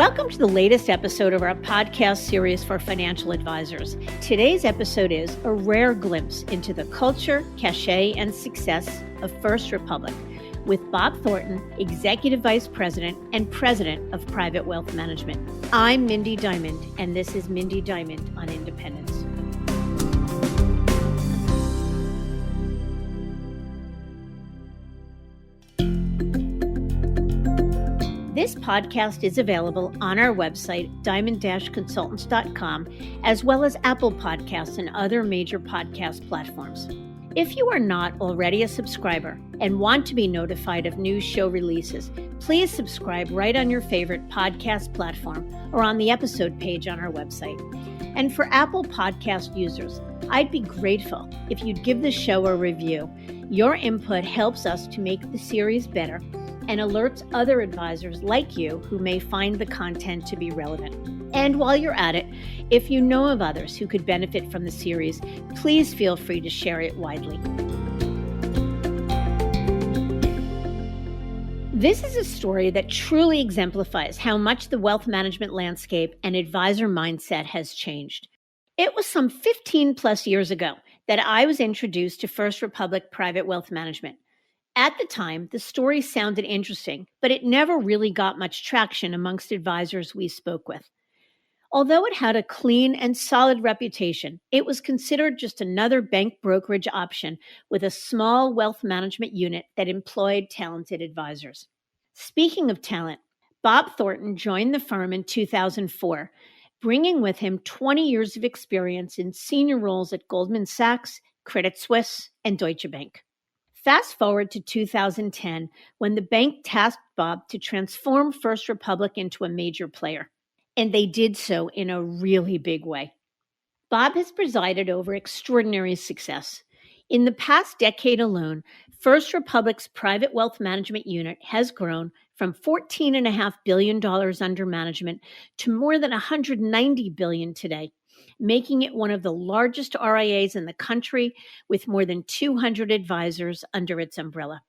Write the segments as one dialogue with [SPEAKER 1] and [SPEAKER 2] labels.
[SPEAKER 1] Welcome to the latest episode of our podcast series for financial advisors. Today's episode is a rare glimpse into the culture, cachet, and success of First Republic with Bob Thornton, Executive Vice President and President of Private Wealth Management. I'm Mindy Diamond, and this is Mindy Diamond on Independence. This podcast is available on our website, diamond-consultants.com, as well as Apple Podcasts and other major podcast platforms. If you are not already a subscriber and want to be notified of new show releases, please subscribe right on your favorite podcast platform or on the episode page on our website. And for Apple Podcast users, I'd be grateful if you'd give the show a review. Your input helps us to make the series better and alerts other advisors like you who may find the content to be relevant. And while you're at it, if you know of others who could benefit from the series, please feel free to share it widely. This is a story that truly exemplifies how much the wealth management landscape and advisor mindset has changed. It was some 15 plus years ago that I was introduced to First Republic Private Wealth Management. At the time, the story sounded interesting, but it never really got much traction amongst advisors we spoke with. Although it had a clean and solid reputation, it was considered just another bank brokerage option with a small wealth management unit that employed talented advisors. Speaking of talent, Bob Thornton joined the firm in 2004, bringing with him 20 years of experience in senior roles at Goldman Sachs, Credit Suisse, and Deutsche Bank. Fast forward to 2010, when the bank tasked Bob to transform First Republic into a major player. And they did so in a really big way. Bob has presided over extraordinary success. In the past decade alone, First Republic's private wealth management unit has grown from $14.5 billion under management to more than $190 billion today, making it one of the largest RIAs in the country with more than 200 advisors under its umbrella.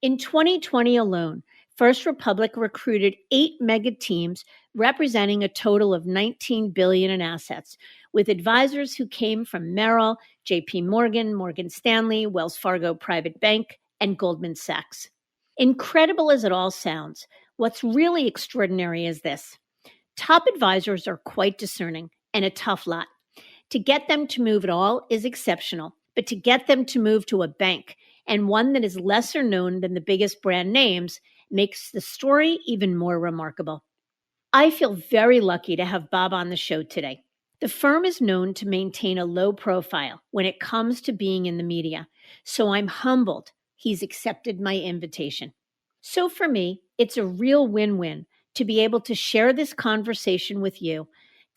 [SPEAKER 1] In 2020 alone, First Republic recruited 8 mega teams representing a total of $19 billion in assets, with advisors who came from Merrill, JP Morgan, Morgan Stanley, Wells Fargo Private Bank, and Goldman Sachs. Incredible as it all sounds, what's really extraordinary is this. Top advisors are quite discerning and a tough lot. To get them to move at all is exceptional, but to get them to move to a bank, and one that is lesser known than the biggest brand names, makes the story even more remarkable. I feel very lucky to have Bob on the show today. The firm is known to maintain a low profile when it comes to being in the media, so I'm humbled he's accepted my invitation. So for me, it's a real win-win to be able to share this conversation with you,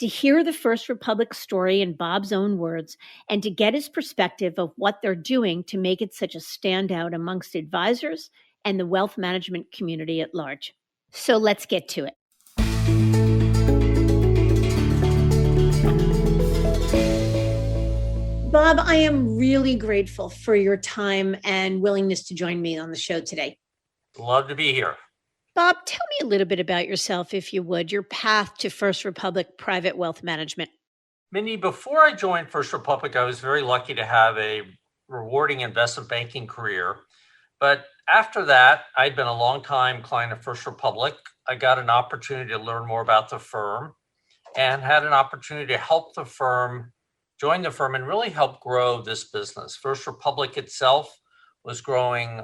[SPEAKER 1] to hear the First Republic story in Bob's own words, and to get his perspective of what they're doing to make it such a standout amongst advisors and the wealth management community at large. So let's get to it. Bob, I am really grateful for your time and willingness to join me on the show today.
[SPEAKER 2] Love to be here.
[SPEAKER 1] Bob, tell me a little bit about yourself, if you would, your path to First Republic Private Wealth Management.
[SPEAKER 2] Mindy, before I joined First Republic, I was very lucky to have a rewarding investment banking career. But after that, I'd been a long-time client of First Republic. I got an opportunity to learn more about the firm and had an opportunity to help the firm, join the firm, and really help grow this business. First Republic itself was growing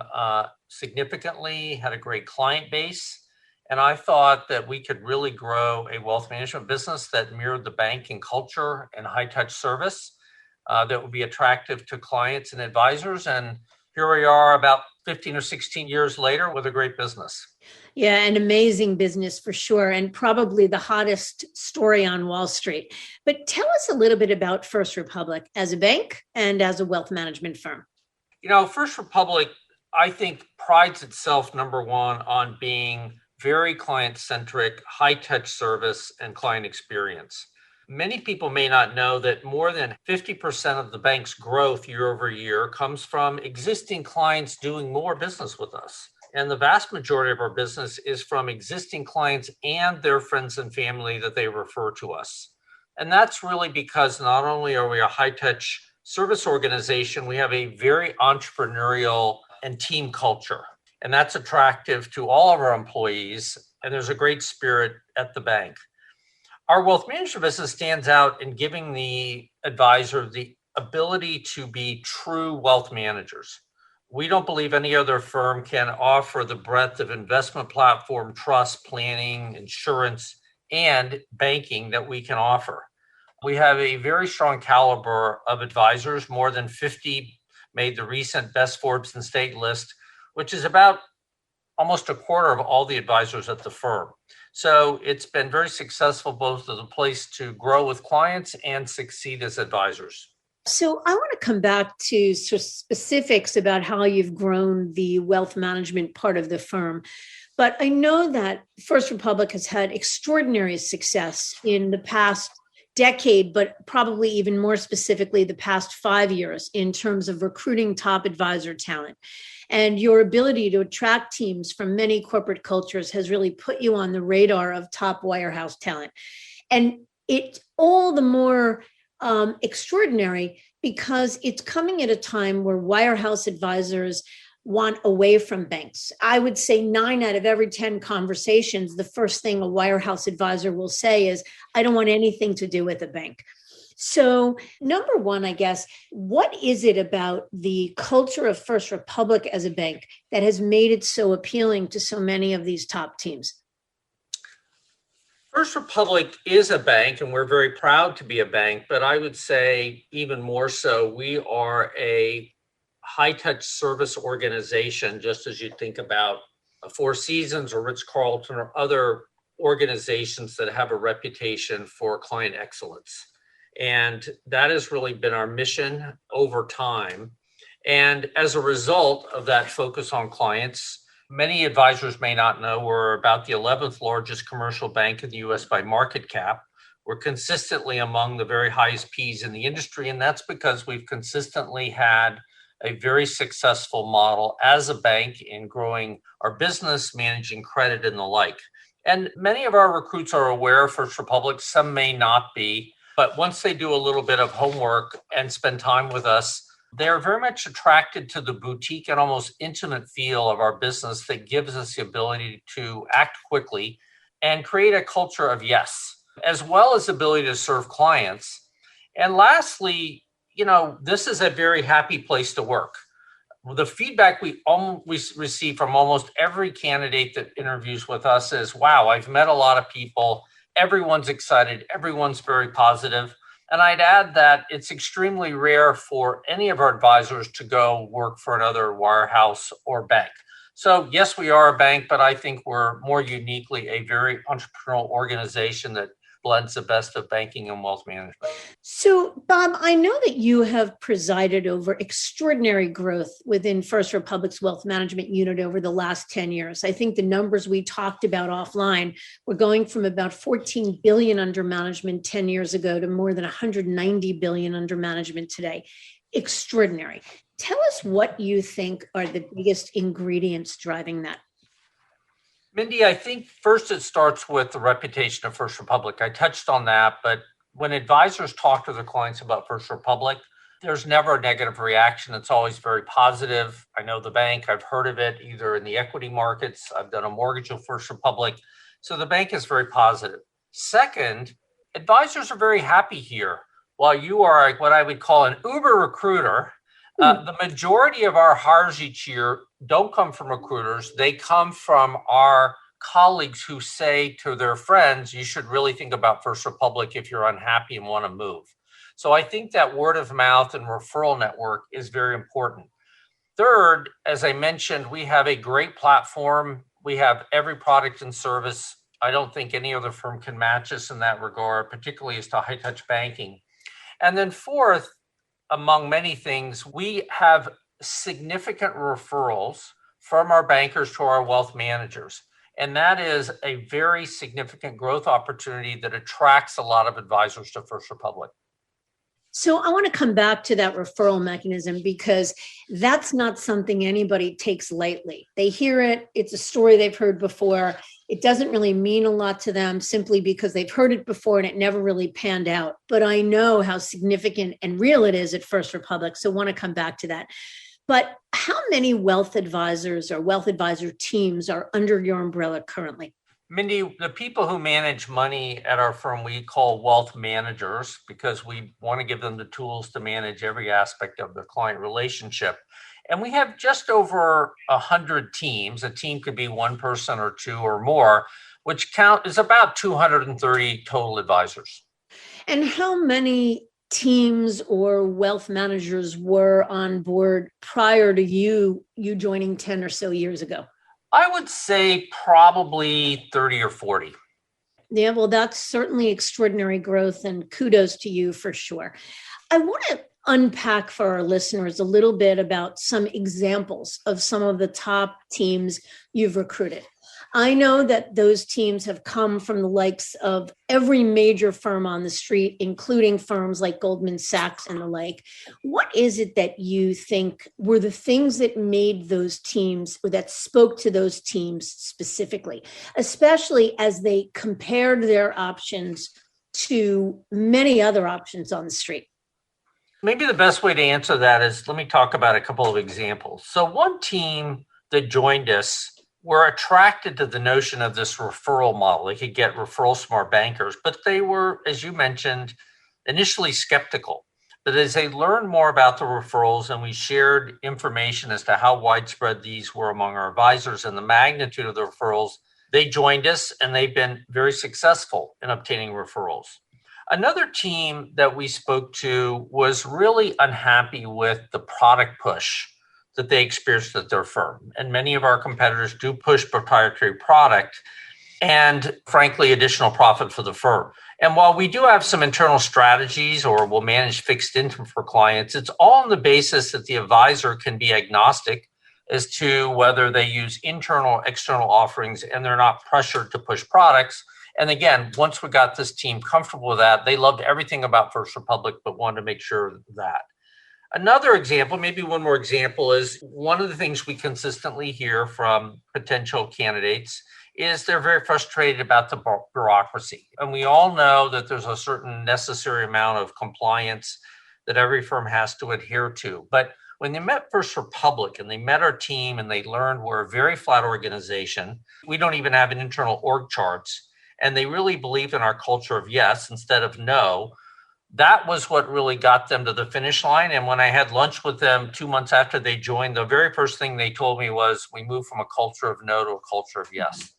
[SPEAKER 2] significantly, had a great client base, and I thought that we could really grow a wealth management business that mirrored the banking culture and high-touch service that would be attractive to clients and advisors. And here we are about 15 or 16 years later with a great business.
[SPEAKER 1] Yeah, an amazing business for sure, and probably the hottest story on Wall Street. But tell us a little bit about First Republic as a bank and as a wealth management firm.
[SPEAKER 2] You know, First Republic, I think, prides itself, number one, on being very client-centric, high-touch service and client experience. Many people may not know that more than 50% of the bank's growth year over year comes from existing clients doing more business with us. And the vast majority of our business is from existing clients and their friends and family that they refer to us. And that's really because not only are we a high-touch service organization, we have a very entrepreneurial and team culture. And that's attractive to all of our employees. And there's a great spirit at the bank. Our wealth management business stands out in giving the advisor the ability to be true wealth managers. We don't believe any other firm can offer the breadth of investment platform, trust, planning, insurance, and banking that we can offer. We have a very strong caliber of advisors. More than 50 made the recent Best Forbes and State list, which is about almost a quarter of all the advisors at the firm. So it's been very successful, both as a place to grow with clients and succeed as advisors.
[SPEAKER 1] So I want to come back to sort of specifics about how you've grown the wealth management part of the firm. But I know that First Republic has had extraordinary success in the past decade, but probably even more specifically the past 5 years in terms of recruiting top advisor talent. And your ability to attract teams from many corporate cultures has really put you on the radar of top wirehouse talent. And it's all the more extraordinary because it's coming at a time where wirehouse advisors want away from banks. I would say 9 out of every 10 conversations, the first thing a wirehouse advisor will say is, I don't want anything to do with a bank. So number one, I guess, what is it about the culture of First Republic as a bank that has made it so appealing to so many of these top teams?
[SPEAKER 2] First Republic is a bank, and we're very proud to be a bank, but I would say even more so, we are a high-touch service organization, just as you think about Four Seasons or Ritz-Carlton or other organizations that have a reputation for client excellence. And that has really been our mission over time. And as a result of that focus on clients, many advisors may not know we're about the 11th largest commercial bank in the U.S. by market cap. We're consistently among the very highest Ps in the industry, and that's because we've consistently had a very successful model as a bank in growing our business, managing credit, and the like. And many of our recruits are aware of First Republic, some may not be, but once they do a little bit of homework and spend time with us, they're very much attracted to the boutique and almost intimate feel of our business that gives us the ability to act quickly and create a culture of yes, as well as the ability to serve clients. And lastly, this is a very happy place to work. The feedback we receive from almost every candidate that interviews with us is, wow, I've met a lot of people. Everyone's excited. Everyone's very positive. And I'd add that it's extremely rare for any of our advisors to go work for another wirehouse or bank. So yes, we are a bank, but I think we're more uniquely a very entrepreneurial organization that blends the best of banking and wealth management.
[SPEAKER 1] So, Bob, I know that you have presided over extraordinary growth within First Republic's wealth management unit over the last 10 years. I think the numbers we talked about offline were going from about 14 billion under management 10 years ago to more than 190 billion under management today. Extraordinary. Tell us what you think are the biggest ingredients driving that.
[SPEAKER 2] Mindy, I think first it starts with the reputation of First Republic. I touched on that, but when advisors talk to their clients about First Republic, there's never a negative reaction. It's always very positive. I know the bank, I've heard of it either in the equity markets. I've done a mortgage with First Republic. So the bank is very positive. Second, advisors are very happy here. While you are what I would call an Uber recruiter, the majority of our hires each year don't come from recruiters. They come from our colleagues who say to their friends, you should really think about First Republic if you're unhappy and want to move. So I think that word of mouth and referral network is very important. Third, as I mentioned, we have a great platform. We have every product and service. I don't think any other firm can match us in that regard, particularly as to high-touch banking. And then fourth, among many things, we have significant referrals from our bankers to our wealth managers. And that is a very significant growth opportunity that attracts a lot of advisors to First Republic.
[SPEAKER 1] So I want to come back to that referral mechanism because that's not something anybody takes lightly. They hear it, it's a story they've heard before. It doesn't really mean a lot to them simply because they've heard it before and it never really panned out. But I know how significant and real it is at First Republic, so I want to come back to that. But how many wealth advisors or wealth advisor teams are under your umbrella currently?
[SPEAKER 2] Mindy, the people who manage money at our firm, we call wealth managers because we want to give them the tools to manage every aspect of their client relationship. And we have just over 100 teams. A team could be one person or two or more, which count is about 230 total advisors.
[SPEAKER 1] And how many teams or wealth managers were on board prior to you joining 10 or so years ago?
[SPEAKER 2] I would say probably 30 or 40.
[SPEAKER 1] Yeah, well, that's certainly extraordinary growth, and kudos to you for sure. I want to unpack for our listeners a little bit about some examples of some of the top teams you've recruited. I know that those teams have come from the likes of every major firm on the street, including firms like Goldman Sachs and the like. What is it that you think were the things that made those teams, or that spoke to those teams specifically, especially as they compared their options to many other options on the street?
[SPEAKER 2] Maybe the best way to answer that is, let me talk about a couple of examples. So one team that joined us were attracted to the notion of this referral model. They could get referrals from our bankers, but they were, as you mentioned, initially skeptical. But as they learned more about the referrals and we shared information as to how widespread these were among our advisors and the magnitude of the referrals, they joined us and they've been very successful in obtaining referrals. Another team that we spoke to was really unhappy with the product push that they experienced at their firm. And many of our competitors do push proprietary product and, frankly, additional profit for the firm. And while we do have some internal strategies or we'll manage fixed income for clients, it's all on the basis that the advisor can be agnostic as to whether they use internal or external offerings, and they're not pressured to push products. And again, once we got this team comfortable with that, they loved everything about First Republic, but wanted to make sure that. Another example, maybe one more example, is one of the things we consistently hear from potential candidates is they're very frustrated about the bureaucracy. And we all know that there's a certain necessary amount of compliance that every firm has to adhere to. But when they met First Republic and they met our team and they learned we're a very flat organization, we don't even have an internal org charts, and they really believed in our culture of yes instead of no, that was what really got them to the finish line. And when I had lunch with them 2 months after they joined, the very first thing they told me was, we moved from a culture of no to a culture of yes.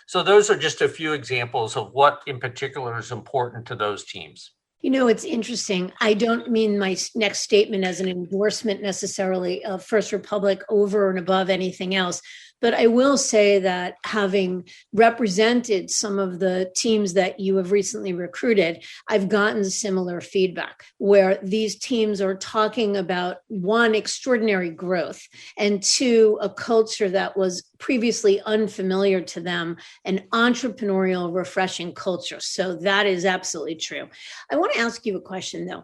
[SPEAKER 2] So those are just a few examples of what in particular is important to those teams.
[SPEAKER 1] You know, it's interesting. I don't mean my next statement as an endorsement necessarily of First Republic over and above anything else. But I will say that having represented some of the teams that you have recently recruited, I've gotten similar feedback where these teams are talking about, one, extraordinary growth, and two, a culture that was previously unfamiliar to them, an entrepreneurial, refreshing culture. So that is absolutely true. I want to ask you a question, though.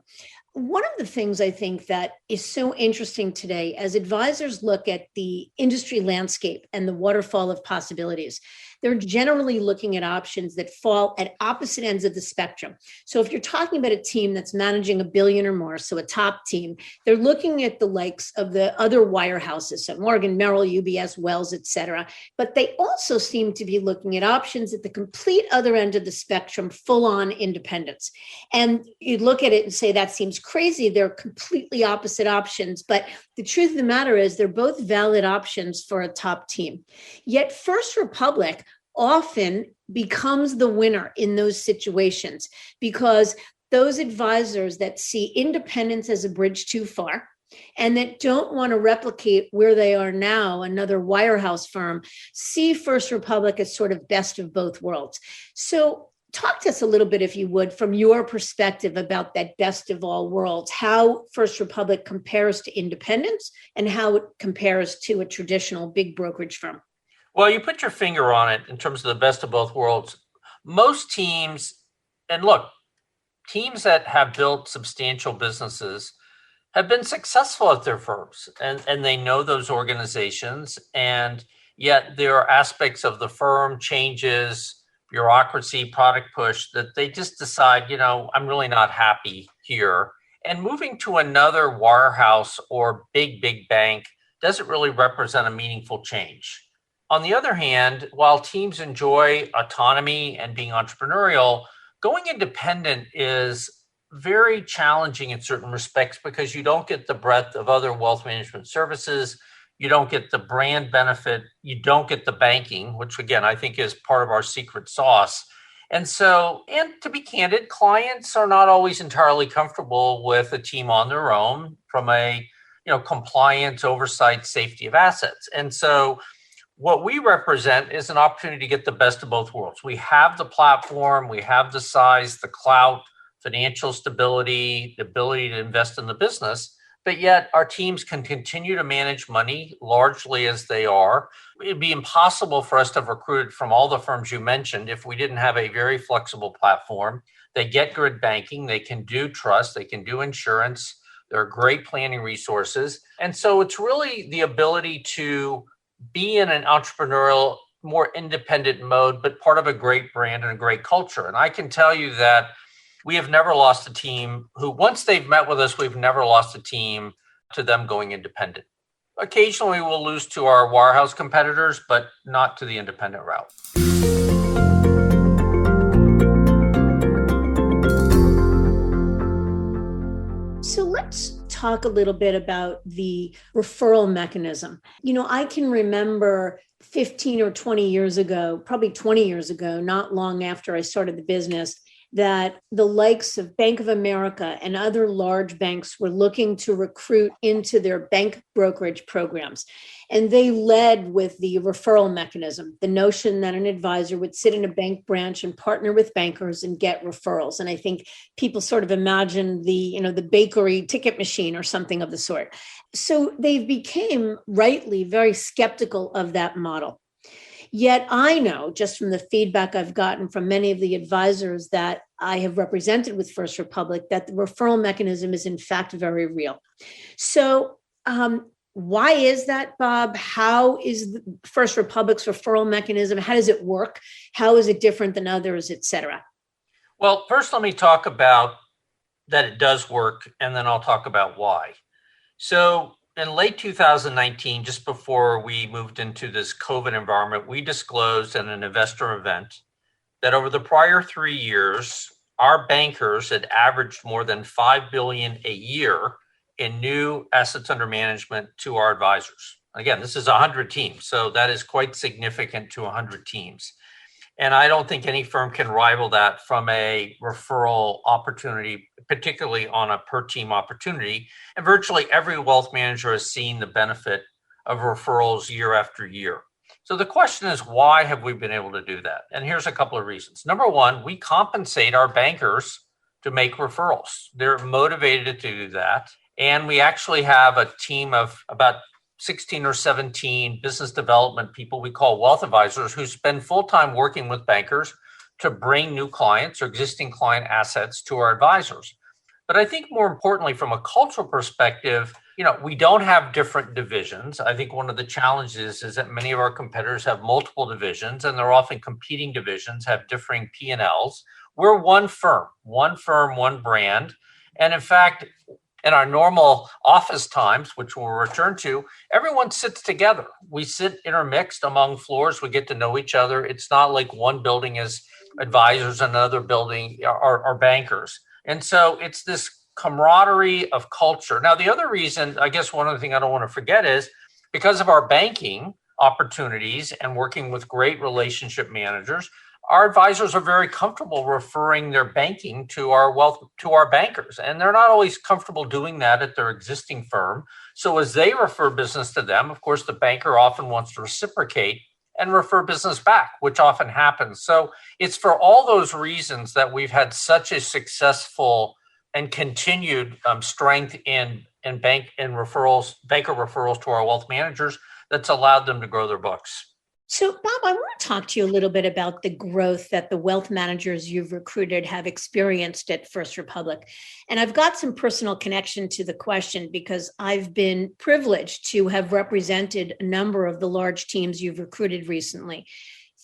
[SPEAKER 1] One of the things I think that is so interesting today as advisors look at the industry landscape and the waterfall of possibilities, they're generally looking at options that fall at opposite ends of the spectrum. So if you're talking about a team that's managing $1 billion or more, so a top team, they're looking at the likes of the other wirehouses, so Morgan, Merrill, UBS, Wells, et cetera. But they also seem to be looking at options at the complete other end of the spectrum, full-on independence. And you look at it and say, that seems crazy. They're completely opposite options. But the truth of the matter is they're both valid options for a top team. Yet First Republic often becomes the winner in those situations because those advisors that see independence as a bridge too far and that don't want to replicate where they are now, another wirehouse firm, see First Republic as sort of best of both worlds. So talk to us a little bit, if you would, from your perspective about that best of all worlds, how First Republic compares to independence and how it compares to a traditional big brokerage firm.
[SPEAKER 2] Well, you put your finger on it in terms of the best of both worlds. Most teams, and look, teams that have built substantial businesses have been successful at their firms, and they know those organizations, and yet there are aspects of the firm, changes, bureaucracy, product push, that they just decide, I'm really not happy here. And moving to another wirehouse or big bank doesn't really represent a meaningful change. On the other hand, while teams enjoy autonomy and being entrepreneurial, going independent is very challenging in certain respects because you don't get the breadth of other wealth management services. You don't get the brand benefit. You don't get the banking, which again, I think is part of our secret sauce. And to be candid, clients are not always entirely comfortable with a team on their own from a, compliance, oversight, safety of assets. And so what we represent is an opportunity to get the best of both worlds. We have the platform, we have the size, the clout, financial stability, the ability to invest in the business, but yet our teams can continue to manage money largely as they are. It'd be impossible for us to have recruited from all the firms you mentioned if we didn't have a very flexible platform. They get good banking, they can do trust, they can do insurance, there are great planning resources. And so it's really the ability to be in an entrepreneurial, more independent mode, but part of a great brand and a great culture. And I can tell you that we have never lost a team who, once they've met with us, we've never lost a team to them going independent. Occasionally we'll lose to our wirehouse competitors, but not to the independent route.
[SPEAKER 1] So let's talk a little bit about the referral mechanism. I can remember 15 or 20 years ago, probably 20 years ago, not long after I started the business, that the likes of Bank of America and other large banks were looking to recruit into their bank brokerage programs. And they led with the referral mechanism, the notion that an advisor would sit in a bank branch and partner with bankers and get referrals. And I think people sort of imagine the bakery ticket machine or something of the sort. So they became rightly very skeptical of that model. Yet I know, just from the feedback I've gotten from many of the advisors that I have represented with First Republic, that the referral mechanism is in fact very real. So why is that, Bob? How is First Republic's referral mechanism? How does it work? How is it different than others, et cetera?
[SPEAKER 2] Well, first, let me talk about that it does work, and then I'll talk about why. So in late 2019, just before we moved into this COVID environment, we disclosed at an investor event that over the prior 3 years, our bankers had averaged more than $5 billion a year in new assets under management to our advisors. Again, this is 100 teams, so that is quite significant to 100 teams. And I don't think any firm can rival that from a referral opportunity, particularly on a per team opportunity. And virtually every wealth manager has seen the benefit of referrals year after year. So the question is, why have we been able to do that? And here's a couple of reasons. Number one, we compensate our bankers to make referrals. They're motivated to do that. And we actually have a team of about 16 or 17 business development people we call wealth advisors who spend full-time working with bankers to bring new clients or existing client assets to our advisors. But I think more importantly, from a cultural perspective, we don't have different divisions. I think one of the challenges is that many of our competitors have multiple divisions, and they're often competing divisions, have differing P&Ls. We're one firm, one brand. And in fact, in our normal office times, which we'll return to, everyone sits together. We sit intermixed among floors. We get to know each other. It's not like one building is advisors and another building are bankers. And so it's this camaraderie of culture. Now, the other reason, I guess one other thing I don't want to forget is because of our banking opportunities and working with great relationship managers, our advisors are very comfortable referring their banking to our bankers, and they're not always comfortable doing that at their existing firm. So as they refer business to them, of course, the banker often wants to reciprocate and refer business back, which often happens. So it's for all those reasons that we've had such a successful and continued strength in banker referrals to our wealth managers that's allowed them to grow their books.
[SPEAKER 1] So, Bob, I want to talk to you a little bit about the growth that the wealth managers you've recruited have experienced at First Republic. And I've got some personal connection to the question because I've been privileged to have represented a number of the large teams you've recruited recently.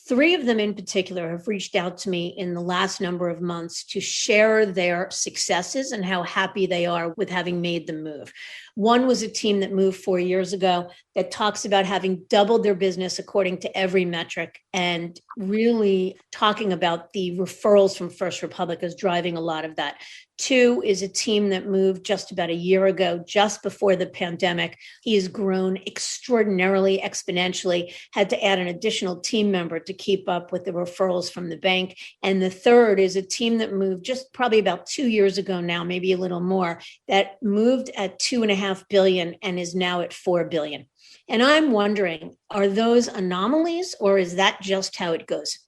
[SPEAKER 1] Three of them in particular have reached out to me in the last number of months to share their successes and how happy they are with having made the move. One was a team that moved 4 years ago that talks about having doubled their business according to every metric and really talking about the referrals from First Republic as driving a lot of that. Two is a team that moved just about a year ago, just before the pandemic. He has grown extraordinarily, exponentially, had to add an additional team member to keep up with the referrals from the bank. And the third is a team that moved just probably about 2 years ago now, maybe a little more, that moved at $2.5 billion and is now at $4 billion. And I'm wondering, are those anomalies or is that just how it goes?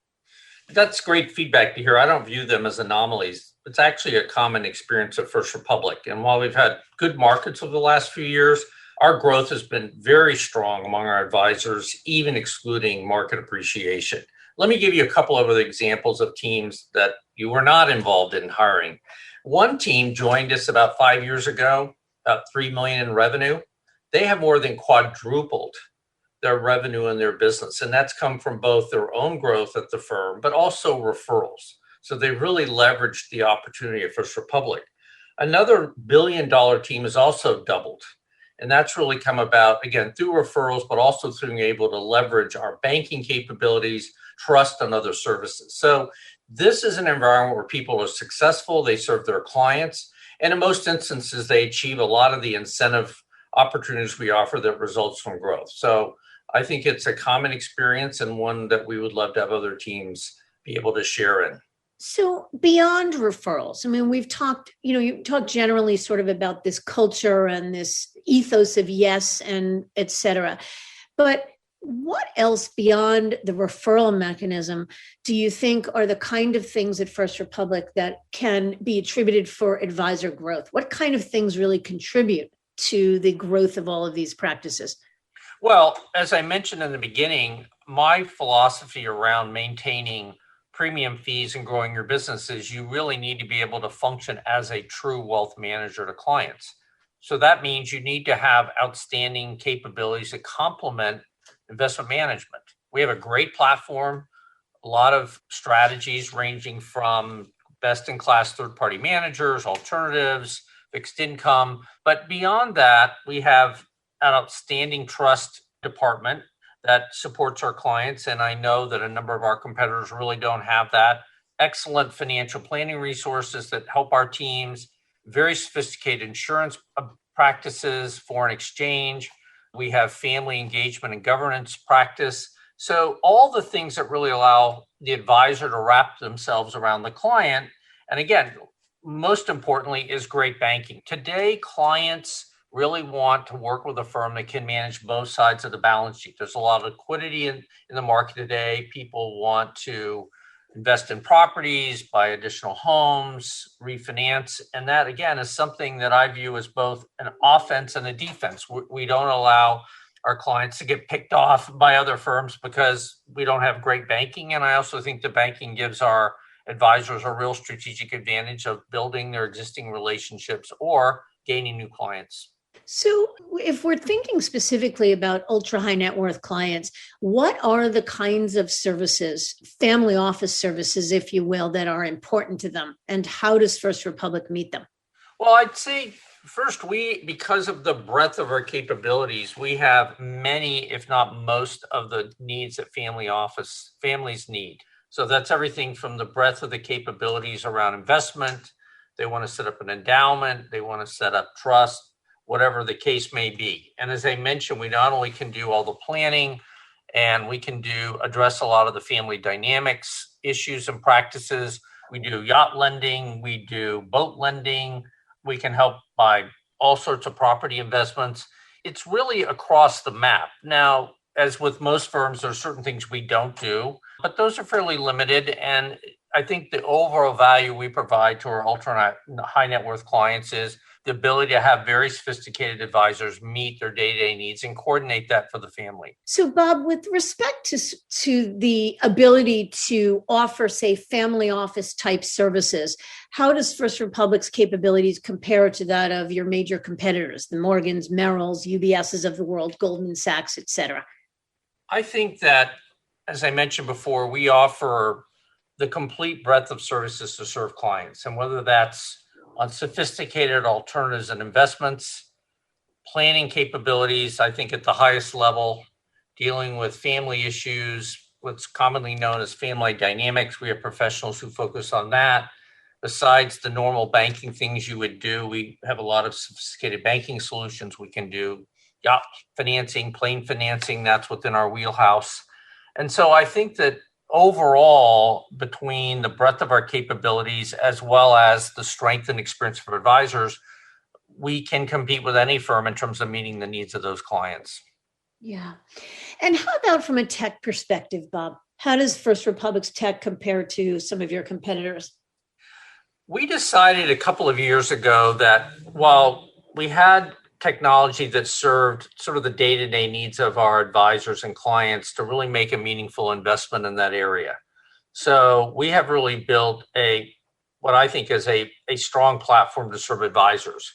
[SPEAKER 2] That's great feedback to hear. I don't view them as anomalies. It's actually a common experience at First Republic. And while we've had good markets over the last few years, our growth has been very strong among our advisors, even excluding market appreciation. Let me give you a couple of other examples of teams that you were not involved in hiring. One team joined us about 5 years ago, about $3 million in revenue. They have more than quadrupled their revenue in their business. And that's come from both their own growth at the firm, but also referrals. So they really leveraged the opportunity at First Republic. Another billion-dollar team has also doubled. And that's really come about, again, through referrals, but also through being able to leverage our banking capabilities, trust, and other services. So this is an environment where people are successful, they serve their clients, and in most instances, they achieve a lot of the incentive opportunities we offer that results from growth. So I think it's a common experience and one that we would love to have other teams be able to share in.
[SPEAKER 1] So beyond referrals, I mean, we've talked, you talk generally sort of about this culture and this ethos of yes and et cetera. But what else beyond the referral mechanism do you think are the kind of things at First Republic that can be attributed for advisor growth? What kind of things really contribute to the growth of all of these practices?
[SPEAKER 2] Well, as I mentioned in the beginning, my philosophy around maintaining premium fees and growing your business is you really need to be able to function as a true wealth manager to clients. So that means you need to have outstanding capabilities that complement investment management. We have a great platform, a lot of strategies ranging from best-in-class third-party managers, alternatives, fixed income. But beyond that, we have an outstanding trust department that supports our clients. And I know that a number of our competitors really don't have that. Excellent financial planning resources that help our teams, very sophisticated insurance practices, foreign exchange. We have family engagement and governance practice. So all the things that really allow the advisor to wrap themselves around the client. And again, most importantly is great banking. Today, clients really want to work with a firm that can manage both sides of the balance sheet. There's a lot of liquidity in the market today. People want to invest in properties, buy additional homes, refinance. And that, again, is something that I view as both an offense and a defense. We don't allow our clients to get picked off by other firms because we don't have great banking. And I also think the banking gives our advisors a real strategic advantage of building their existing relationships or gaining new clients.
[SPEAKER 1] So if we're thinking specifically about ultra high net worth clients, what are the kinds of services, family office services, if you will, that are important to them? And how does First Republic meet them?
[SPEAKER 2] Well, I'd say first, because of the breadth of our capabilities, we have many, if not most, of the needs that families need. So that's everything from the breadth of the capabilities around investment. They want to set up an endowment. They want to set up trust, whatever the case may be. And as I mentioned, we not only can do all the planning and we can address a lot of the family dynamics issues and practices. We do yacht lending. We do boat lending. We can help buy all sorts of property investments. It's really across the map. Now, as with most firms, there are certain things we don't do, but those are fairly limited. And I think the overall value we provide to our ultra high net worth clients is the ability to have very sophisticated advisors meet their day-to-day needs and coordinate that for the family.
[SPEAKER 1] So, Bob, with respect to the ability to offer, say, family office type services, how does First Republic's capabilities compare to that of your major competitors, the Morgans, Merrills, UBSs of the world, Goldman Sachs, et cetera?
[SPEAKER 2] I think that, as I mentioned before, we offer the complete breadth of services to serve clients, and whether that's on sophisticated alternatives and investments, planning capabilities, I think at the highest level, dealing with family issues, what's commonly known as family dynamics. We have professionals who focus on that. Besides the normal banking things you would do, we have a lot of sophisticated banking solutions we can do. Yacht financing, plane financing, that's within our wheelhouse. And so I think that overall, between the breadth of our capabilities as well as the strength and experience of advisors, we can compete with any firm in terms of meeting the needs of those clients.
[SPEAKER 1] Yeah. And how about from a tech perspective, Bob? How does First Republic's tech compare to some of your competitors?
[SPEAKER 2] We decided a couple of years ago that while we had technology that served sort of the day-to-day needs of our advisors and clients, to really make a meaningful investment in that area. So we have really built what I think is a strong platform to serve advisors,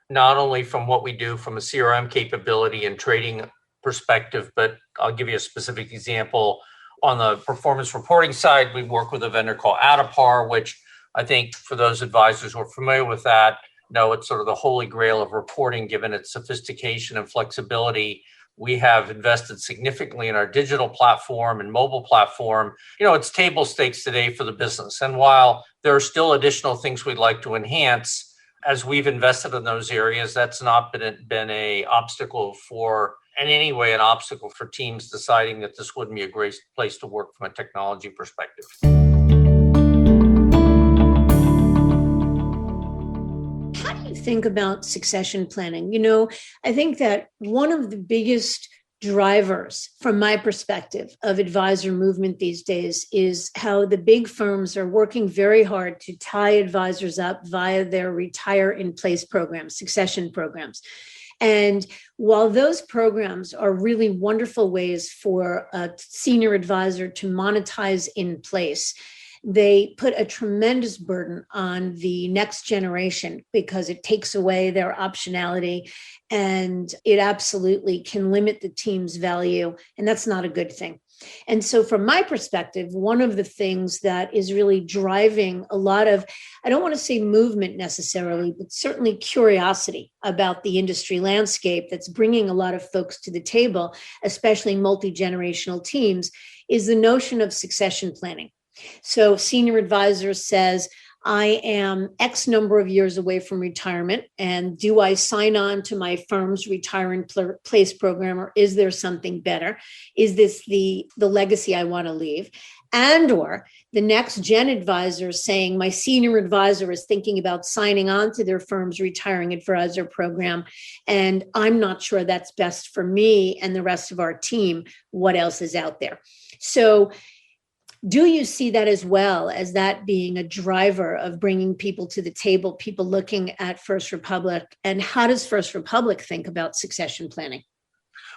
[SPEAKER 2] not only from what we do from a CRM capability and trading perspective, but I'll give you a specific example. On the performance reporting side, we work with a vendor called Addepar, which I think for those advisors who are familiar with that, know it's sort of the holy grail of reporting, given its sophistication and flexibility. We have invested significantly in our digital platform and mobile platform. It's table stakes today for the business. And while there are still additional things we'd like to enhance, as we've invested in those areas, that's not been an obstacle for teams deciding that this wouldn't be a great place to work from a technology perspective.
[SPEAKER 1] How do you think about succession planning? I think that one of the biggest drivers, from my perspective, of advisor movement these days is how the big firms are working very hard to tie advisors up via their retire in place programs, succession programs. And while those programs are really wonderful ways for a senior advisor to monetize in place, they put a tremendous burden on the next generation because it takes away their optionality and it absolutely can limit the team's value. And that's not a good thing. And so from my perspective, one of the things that is really driving a lot of, I don't want to say movement necessarily, but certainly curiosity about the industry landscape that's bringing a lot of folks to the table, especially multi-generational teams, is the notion of succession planning. So senior advisor says, I am X number of years away from retirement, and do I sign on to my firm's retire in place program, or is there something better? Is this the legacy I want to leave? And or the next gen advisor saying, my senior advisor is thinking about signing on to their firm's retiring advisor program, and I'm not sure that's best for me and the rest of our team. What else is out there? So do you see that as well as that being a driver of bringing people to the table, people looking at First Republic? And how does First Republic think about succession planning?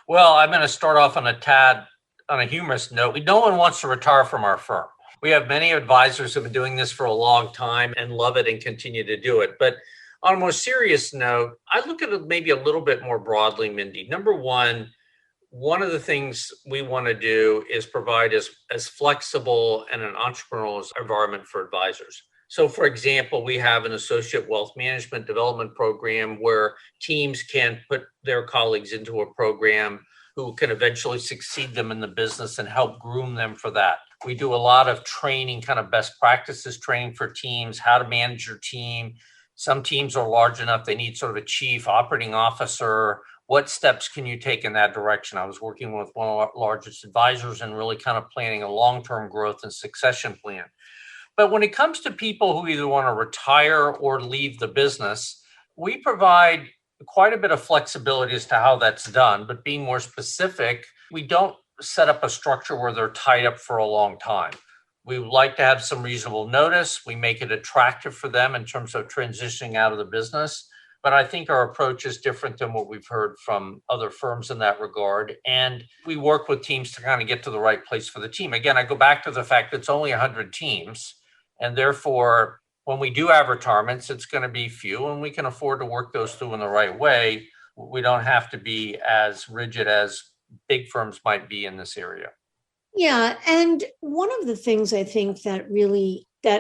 [SPEAKER 2] Well, I'm going to start off on a humorous note. No one wants to retire from our firm. We have many advisors who have been doing this for a long time and love it and continue to do it. But on a more serious note, I look at it maybe a little bit more broadly, Mindy. Number one of the things we want to do is provide as flexible and an entrepreneurial environment for advisors. So, for example, we have an associate wealth management development program where teams can put their colleagues into a program who can eventually succeed them in the business and help groom them for that. We do a lot of training, kind of best practices training for teams, how to manage your team. Some teams are large enough, they need sort of a chief operating officer. What steps can you take in that direction? I was working with one of our largest advisors and really kind of planning a long-term growth and succession plan. But when it comes to people who either want to retire or leave the business, we provide quite a bit of flexibility as to how that's done. But being more specific, we don't set up a structure where they're tied up for a long time. We would like to have some reasonable notice. We make it attractive for them in terms of transitioning out of the business. But I think our approach is different than what we've heard from other firms in that regard. And we work with teams to kind of get to the right place for the team. Again, I go back to the fact that it's only 100 teams. And therefore, when we do have retirements, it's going to be few, and we can afford to work those through in the right way. We don't have to be as rigid as big firms might be in this area.
[SPEAKER 1] Yeah. And one of the things I think that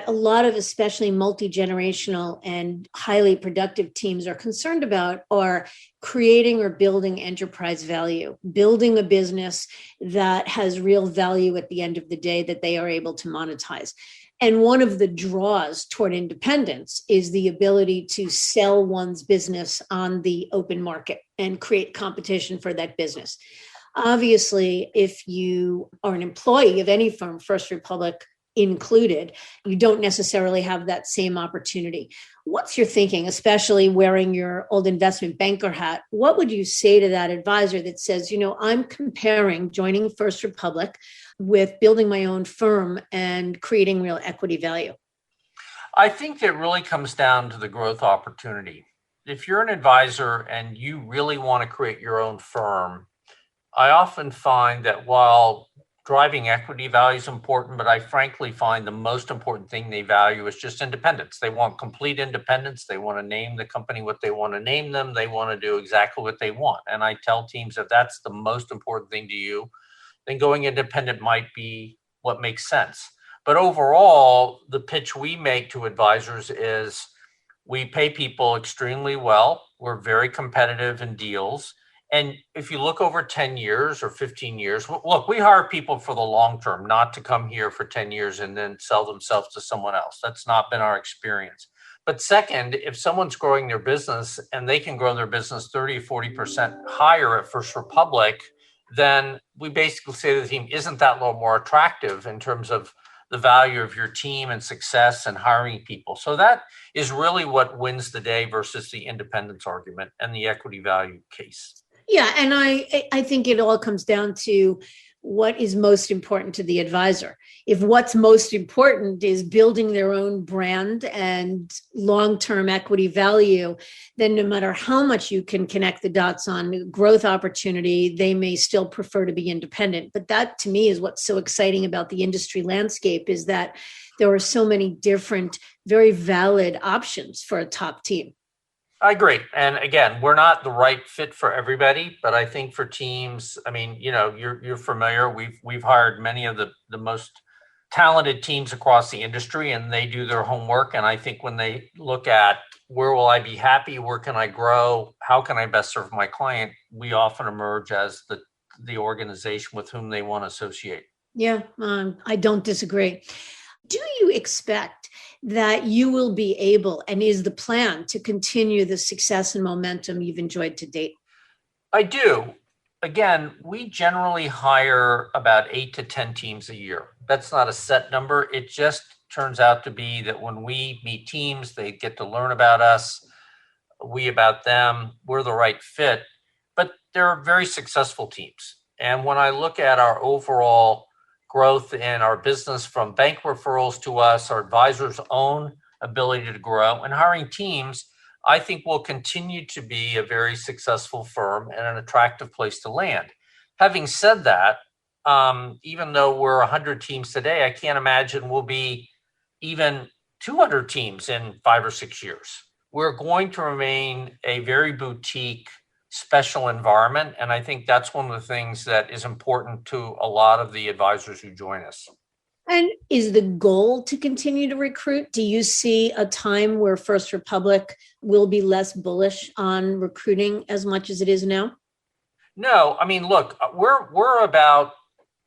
[SPEAKER 1] a lot of especially multi-generational and highly productive teams are concerned about are creating or building enterprise value, building a business that has real value at the end of the day that they are able to monetize. And one of the draws toward independence is the ability to sell one's business on the open market and create competition for that business. Obviously, if you are an employee of any firm, First Republic included, you don't necessarily have that same opportunity. What's your thinking, especially wearing your old investment banker hat? What would you say to that advisor that says, I'm comparing joining First Republic with building my own firm and creating real equity value?
[SPEAKER 2] I think it really comes down to the growth opportunity. If you're an advisor and you really want to create your own firm, I often find that while driving equity value is important, but I frankly find the most important thing they value is just independence. They want complete independence. They want to name the company what they want to name them. They want to do exactly what they want. And I tell teams if that's the most important thing to you, then going independent might be what makes sense. But overall, the pitch we make to advisors is we pay people extremely well. We're very competitive in deals. And if you look over 10 years or 15 years, look, we hire people for the long term, not to come here for 10 years and then sell themselves to someone else. That's not been our experience. But second, if someone's growing their business and they can grow their business 30 or 40% higher at First Republic, then we basically say to the team, isn't that a little more attractive in terms of the value of your team and success and hiring people? So that is really what wins the day versus the independence argument and the equity value case.
[SPEAKER 1] Yeah, and I think it all comes down to what is most important to the advisor. If what's most important is building their own brand and long-term equity value, then no matter how much you can connect the dots on growth opportunity, they may still prefer to be independent. But that, to me, is what's so exciting about the industry landscape, is that there are so many different, very valid options for a top team.
[SPEAKER 2] I agree. And again, we're not the right fit for everybody, but I think for teams, I mean, you're familiar. We've hired many of the most talented teams across the industry, and they do their homework. And I think when they look at where will I be happy, where can I grow, how can I best serve my client, we often emerge as the organization with whom they want to associate.
[SPEAKER 1] Yeah, I don't disagree. Do you expect that you will be able, and is the plan, to continue the success and momentum you've enjoyed to date?
[SPEAKER 2] I do. Again, we generally hire about 8 to 10 teams a year. That's not a set number. It just turns out to be that when we meet teams, they get to learn about us, we about them, we're the right fit. But they're very successful teams. And when I look at our overall growth in our business, from bank referrals to us, our advisors' own ability to grow and hiring teams, I think we'll continue to be a very successful firm and an attractive place to land. Having said that, even though we're 100 teams today, I can't imagine we'll be even 200 teams in 5 or 6 years. We're going to remain a very boutique, special environment. And I think that's one of the things that is important to a lot of the advisors who join us.
[SPEAKER 1] And is the goal to continue to recruit? Do you see a time where First Republic will be less bullish on recruiting as much as it is now?
[SPEAKER 2] No, I mean, look, we're about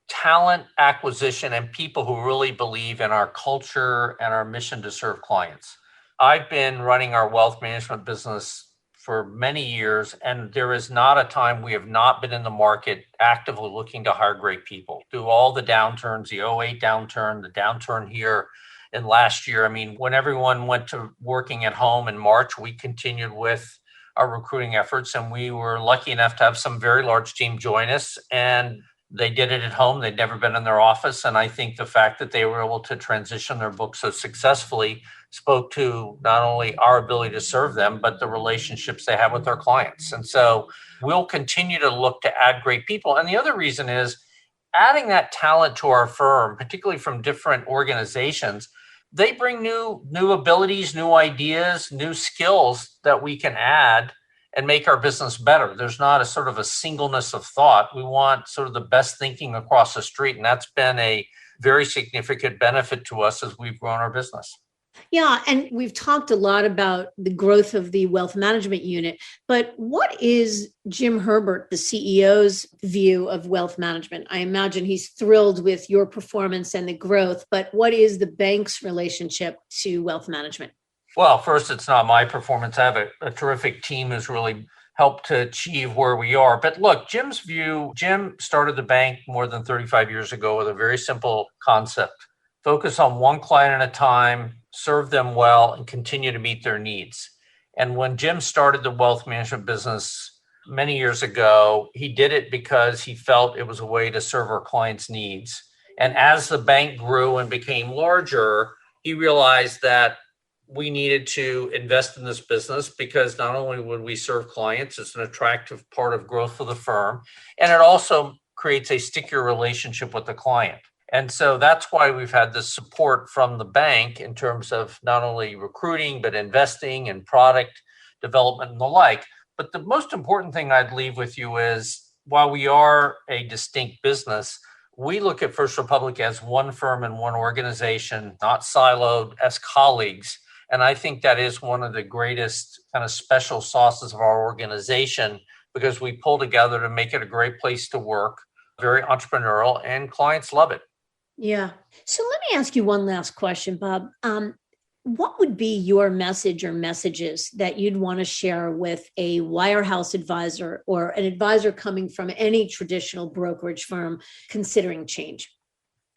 [SPEAKER 2] talent acquisition and people who really believe in our culture and our mission to serve clients. I've been running our wealth management business for many years, and there is not a time we have not been in the market actively looking to hire great people. Through all the downturns, the '08 downturn, the downturn here in last year. I mean, when everyone went to working at home in March, we continued with our recruiting efforts, and we were lucky enough to have some very large team join us. And They did it at home. They'd never been in their office. And I think the fact that they were able to transition their book so successfully spoke to not only our ability to serve them, but the relationships they have with their clients. And so we'll continue to look to add great people. And the other reason is adding that talent to our firm, particularly from different organizations. They bring new abilities, new ideas, new skills that we can add and make our business better. There's not a sort of a singleness of thought. We want sort of the best thinking across the street. And that's been a very significant benefit to us as we've grown our business.
[SPEAKER 1] Yeah, and we've talked a lot about the growth of the wealth management unit, but what is Jim Herbert, the CEO's view of wealth management? I imagine he's thrilled with your performance and the growth, but what is the bank's relationship to wealth management?
[SPEAKER 2] Well, first, it's not my performance. I have a terrific team who's really helped to achieve where we are. But look, Jim's view, Jim started the bank more than 35 years ago with a very simple concept. Focus on one client at a time, serve them well, and continue to meet their needs. And when Jim started the wealth management business many years ago, he did it because he felt it was a way to serve our clients' needs. And as the bank grew and became larger, he realized that we needed to invest in this business because not only would we serve clients, it's an attractive part of growth for the firm, and it also creates a stickier relationship with the client. And so that's why we've had this support from the bank in terms of not only recruiting, but investing in product development and the like. But the most important thing I'd leave with you is while we are a distinct business, we look at First Republic as one firm and one organization, not siloed, as colleagues. And I think that is one of the greatest kind of special sauces of our organization because we pull together to make it a great place to work, very entrepreneurial, and clients love it.
[SPEAKER 1] Yeah. So let me ask you one last question, Bob. What would be your message or messages that you'd want to share with a wirehouse advisor or an advisor coming from any traditional brokerage firm considering change?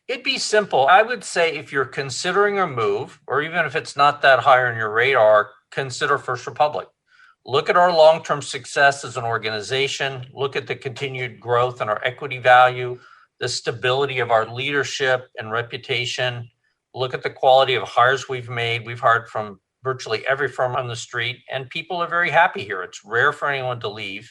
[SPEAKER 2] It'd be simple. I would say if you're considering a move, or even if it's not that high on your radar, consider First Republic. Look at our long-term success as an organization. Look at the continued growth in our equity value, the stability of our leadership and reputation. Look at the quality of hires we've made. We've hired from virtually every firm on the street, and people are very happy here. It's rare for anyone to leave.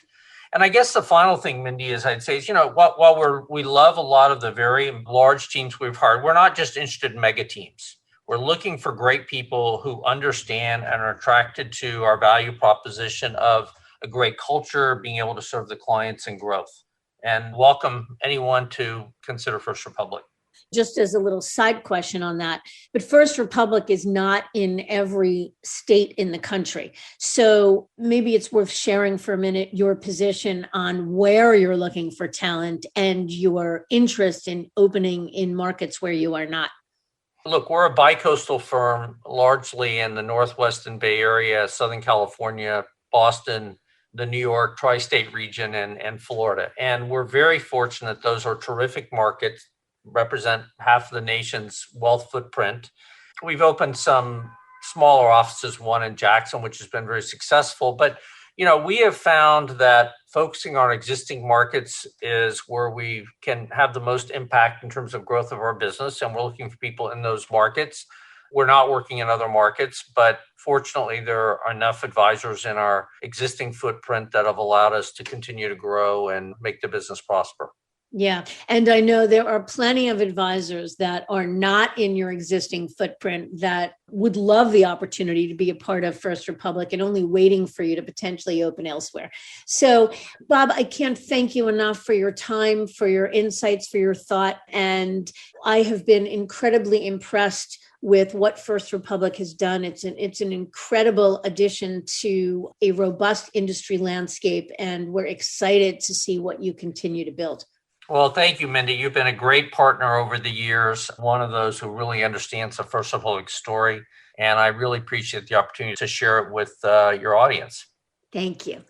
[SPEAKER 2] And I guess the final thing, Mindy, is I'd say is, while we love a lot of the very large teams we've hired, we're not just interested in mega teams. We're looking for great people who understand and are attracted to our value proposition of a great culture, being able to serve the clients and growth. And welcome anyone to consider First Republic.
[SPEAKER 1] Just as a little side question on that, but First Republic is not in every state in the country. So maybe it's worth sharing for a minute your position on where you're looking for talent and your interest in opening in markets where you are not.
[SPEAKER 2] Look, we're a bi-coastal firm, largely in the Northwest and Bay Area, Southern California, Boston, the New York tri-state region, and Florida. And we're very fortunate. Those are terrific markets, represent half of the nation's wealth footprint. We've opened some smaller offices, one in Jackson, which has been very successful. But, we have found that focusing on existing markets is where we can have the most impact in terms of growth of our business. And we're looking for people in those markets. We're not working in other markets, but fortunately, there are enough advisors in our existing footprint that have allowed us to continue to grow and make the business prosper.
[SPEAKER 1] Yeah. And I know there are plenty of advisors that are not in your existing footprint that would love the opportunity to be a part of First Republic and only waiting for you to potentially open elsewhere. So, Bob, I can't thank you enough for your time, for your insights, for your thought. And I have been incredibly impressed with what First Republic has done. It's an incredible addition to a robust industry landscape, and we're excited to see what you continue to build.
[SPEAKER 2] Well, thank you, Mindy. You've been a great partner over the years, one of those who really understands the First Republic story, and I really appreciate the opportunity to share it with your audience.
[SPEAKER 1] Thank you.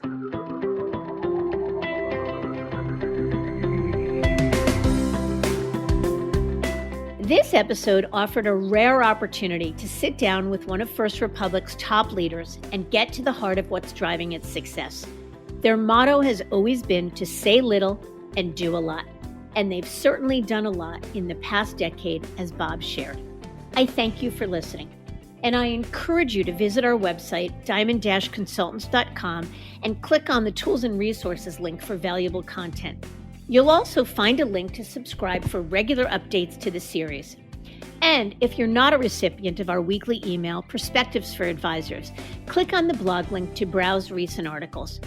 [SPEAKER 1] This episode offered a rare opportunity to sit down with one of First Republic's top leaders and get to the heart of what's driving its success. Their motto has always been to say little and do a lot. and they've certainly done a lot in the past decade, as Bob shared. I thank you for listening, and I encourage you to visit our website, diamond-consultants.com, and click on the Tools and Resources link for valuable content. You'll also find a link to subscribe for regular updates to the series. And if you're not a recipient of our weekly email, Perspectives for Advisors, click on the blog link to browse recent articles.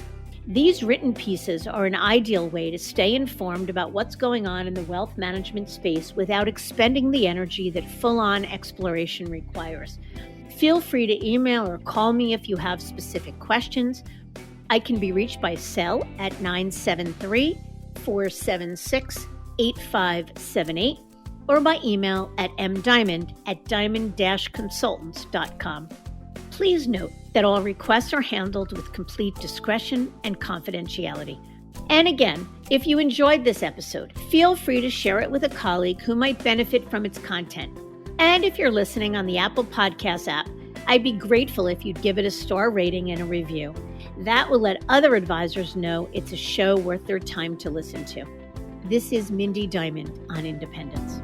[SPEAKER 1] These written pieces are an ideal way to stay informed about what's going on in the wealth management space without expending the energy that full-on exploration requires. Feel free to email or call me if you have specific questions. I can be reached by cell at 973-476-8578 or by email at mdiamond@diamond-consultants.com. Please note that all requests are handled with complete discretion and confidentiality. And again, if you enjoyed this episode, feel free to share it with a colleague who might benefit from its content. And if you're listening on the Apple Podcast app, I'd be grateful if you'd give it a star rating and a review. That will let other advisors know it's a show worth their time to listen to. This is Mindy Diamond on Independence.